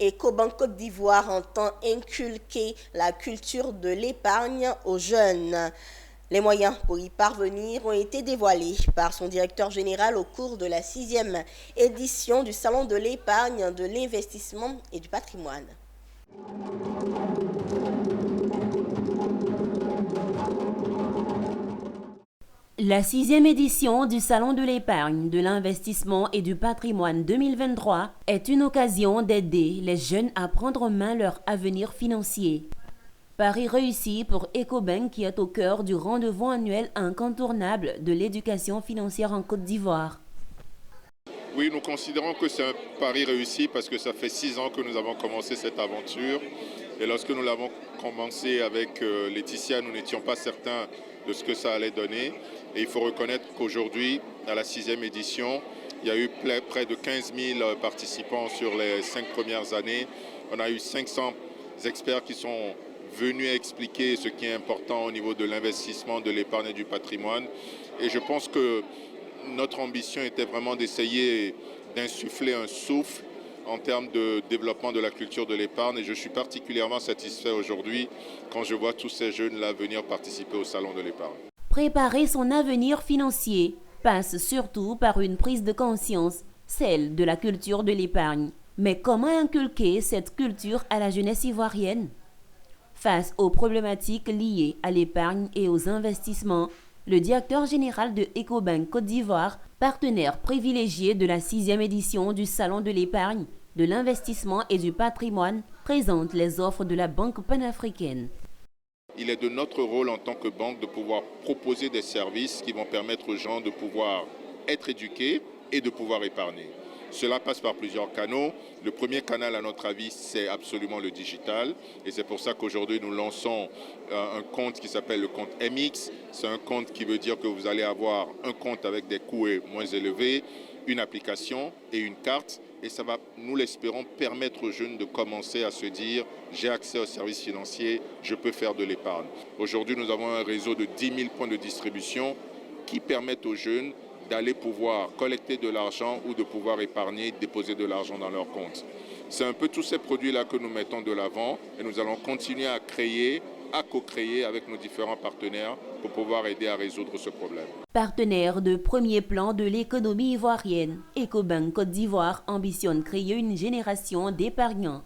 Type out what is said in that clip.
Ecobank Côte d'Ivoire entend inculquer la culture de l'épargne aux jeunes. Les moyens pour y parvenir ont été dévoilés par son directeur général au cours de la 6e édition du Salon de l'épargne, de l'investissement et du patrimoine. La 6e édition du Salon de l'épargne, de l'investissement et du patrimoine 2023 est une occasion d'aider les jeunes à prendre en main leur avenir financier. Pari réussi pour Ecobank qui est au cœur du rendez-vous annuel incontournable de l'éducation financière en Côte d'Ivoire. Oui, nous considérons que c'est un pari réussi parce que ça fait 6 ans que nous avons commencé cette aventure. Et lorsque nous l'avons commencé avec Laetitia, nous n'étions pas certains de ce que ça allait donner. Et il faut reconnaître qu'aujourd'hui, à la 6e édition, il y a eu près de 15 000 participants sur les 5 premières années. On a eu 500 experts qui sont venus expliquer ce qui est important au niveau de l'investissement, de l'épargne et du patrimoine. Et je pense que notre ambition était vraiment d'essayer d'insuffler un souffle en termes de développement de la culture de l'épargne. Et je suis particulièrement satisfait aujourd'hui quand je vois tous ces jeunes-là venir participer au Salon de l'épargne. Préparer son avenir financier passe surtout par une prise de conscience, celle de la culture de l'épargne. Mais comment inculquer cette culture à la jeunesse ivoirienne? Face aux problématiques liées à l'épargne et aux investissements, le directeur général de Ecobank Côte d'Ivoire, partenaire privilégié de la 6e édition du Salon de l'épargne, de l'investissement et du patrimoine, présente les offres de la Banque panafricaine. Il est de notre rôle en tant que banque de pouvoir proposer des services qui vont permettre aux gens de pouvoir être éduqués et de pouvoir épargner. Cela passe par plusieurs canaux. Le premier canal, à notre avis, c'est absolument le digital. Et c'est pour ça qu'aujourd'hui, nous lançons un compte qui s'appelle le compte MX. C'est un compte qui veut dire que vous allez avoir un compte avec des coûts moins élevés, une application et une carte. Et ça va, nous l'espérons, permettre aux jeunes de commencer à se dire « j'ai accès aux services financiers, je peux faire de l'épargne ». Aujourd'hui, nous avons un réseau de 10 000 points de distribution qui permettent aux jeunes d'aller pouvoir collecter de l'argent ou de pouvoir épargner, déposer de l'argent dans leur compte. C'est un peu tous ces produits-là que nous mettons de l'avant et nous allons continuer à créer, à co-créer avec nos différents partenaires pour pouvoir aider à résoudre ce problème. Partenaire de premier plan de l'économie ivoirienne, Ecobank Côte d'Ivoire ambitionne créer une génération d'épargnants.